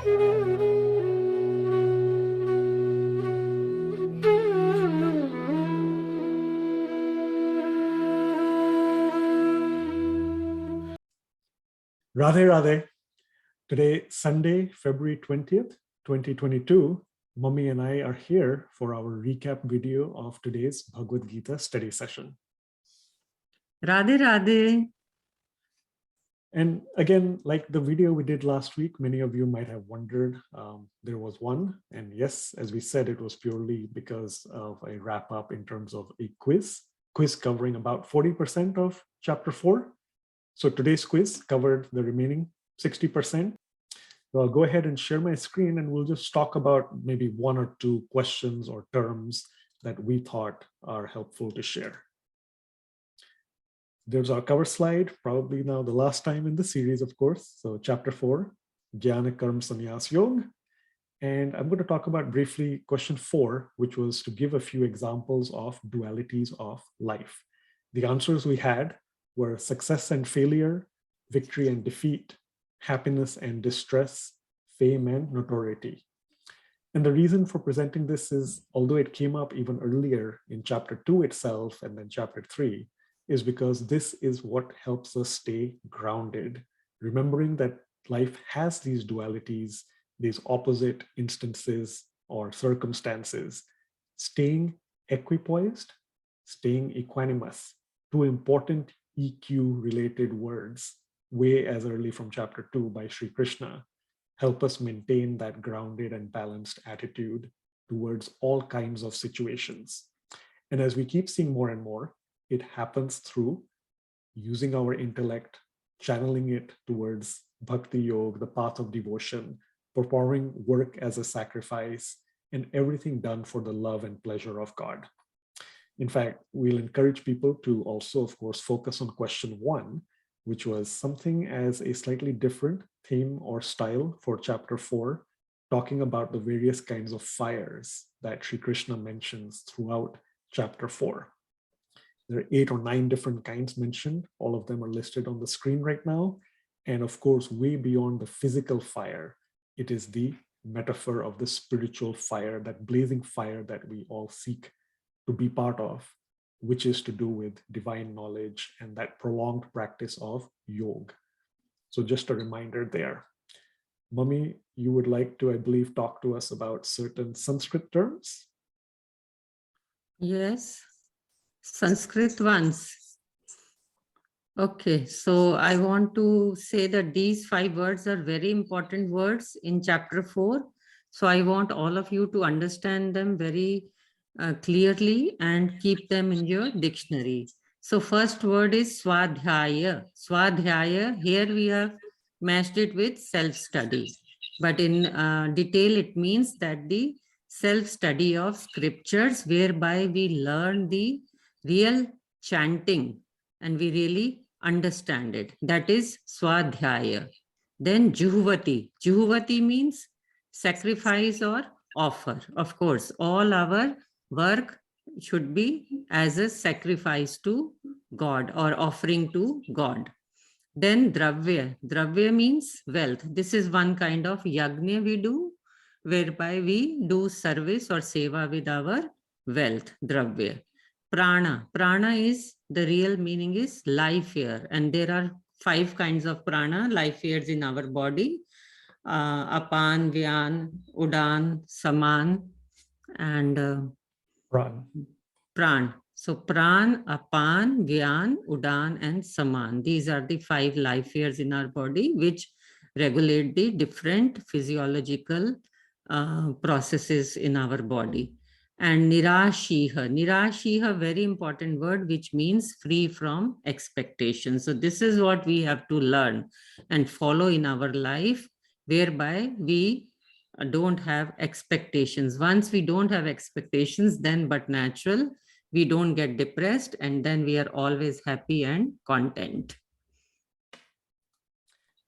Radhe Radhe. Today, Sunday, February 20th, 2022, Mummy and I are here for our recap video of today's Bhagavad Gita study session. Radhe Radhe. And again, like the video we did last week, many of you might have wondered, there was one. And yes, as we said, it was purely because of a wrap up in terms of a quiz covering about 40% of chapter 4. So today's quiz covered the remaining 60%. So I'll go ahead and share my screen and we'll just talk about maybe one or two questions or terms that we thought are helpful to share. There's our cover slide, probably now the last time in the series, of course. So chapter 4, Jnana Karma Sannyas Yoga. And I'm going to talk about briefly question 4, which was to give a few examples of dualities of life. The answers we had were success and failure, victory and defeat, happiness and distress, fame and notoriety. And the reason for presenting this is, although it came up even earlier in chapter 2 itself and then chapter 3, is because this is what helps us stay grounded, remembering that life has these dualities, these opposite instances or circumstances. Staying equipoised, staying equanimous, two important EQ related words, way as early from chapter 2 by Sri Krishna, help us maintain that grounded and balanced attitude towards all kinds of situations. And as we keep seeing more and more, it happens through using our intellect, channeling it towards bhakti yoga, the path of devotion, performing work as a sacrifice, and everything done for the love and pleasure of God. In fact, we'll encourage people to also, of course, focus on question 1, which was something as a slightly different theme or style for chapter 4, talking about the various kinds of fires that Sri Krishna mentions throughout chapter 4. There are 8 or 9 different kinds mentioned. All of them are listed on the screen right now. And of course, way beyond the physical fire, it is the metaphor of the spiritual fire, that blazing fire that we all seek to be part of, which is to do with divine knowledge and that prolonged practice of yoga. So just a reminder there. Mummy, you would like to, I believe, talk to us about certain Sanskrit terms? Yes, Sanskrit ones. Okay, so I want to say that these 5 words are very important words in chapter 4. So I want all of you to understand them very clearly and keep them in your dictionary. So first word is swadhyaya. Swadhyaya, here we have matched it with self-study. But in detail, it means that the self-study of scriptures, whereby we learn the real chanting and we really understand it. That is swadhyaya. Then juhvati. Juhvati means sacrifice or offer. Of course, all our work should be as a sacrifice to God or offering to God. Then dravya. Dravya means wealth. This is one kind of yagna we do, whereby we do service or seva with our wealth, dravya. Prana. Prana is, the real meaning is life air. And there are 5 kinds of prana, life airs in our body. Apan, Vyan, Udan, Saman, and Pran. So Pran, Apan, Vyan, Udan, and Saman. These are the 5 life airs in our body, which regulate the different physiological processes in our body. And Nirashiha. Nirashiha, very important word, which means free from expectation. So this is what we have to learn and follow in our life, whereby we don't have expectations. Once we don't have expectations, then but natural, we don't get depressed, and then we are always happy and content.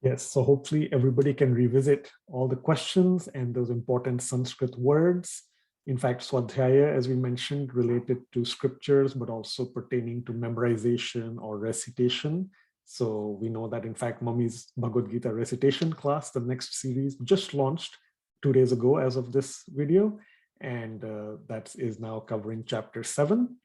Yes, so hopefully everybody can revisit all the questions and those important Sanskrit words. In fact, Swadhyaya, as we mentioned, related to scriptures, but also pertaining to memorization or recitation. So we know that, in fact, Mummy's Bhagavad Gita recitation class, the next series, just launched 2 days ago as of this video. And that is now covering chapter 7.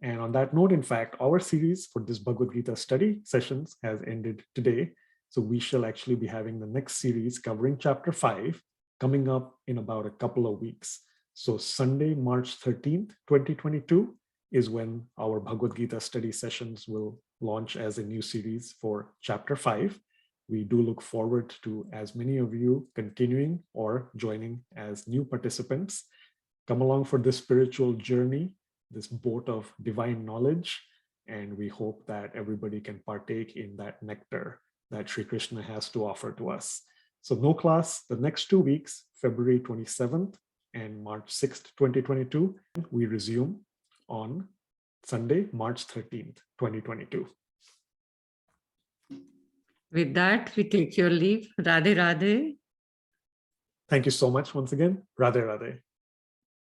And on that note, in fact, our series for this Bhagavad Gita study sessions has ended today. So we shall actually be having the next series covering chapter 5 coming up in about a couple of weeks. So Sunday, March 13th, 2022 is when our Bhagavad Gita study sessions will launch as a new series for chapter 5. We do look forward to as many of you continuing or joining as new participants. Come along for this spiritual journey, this boat of divine knowledge, and we hope that everybody can partake in that nectar that Sri Krishna has to offer to us. So no class the next 2 weeks, February 27th and March 6th, 2022. We resume on Sunday, March 13th, 2022. With that, we take your leave. Radhe Radhe. Thank you so much once again. Radhe Radhe.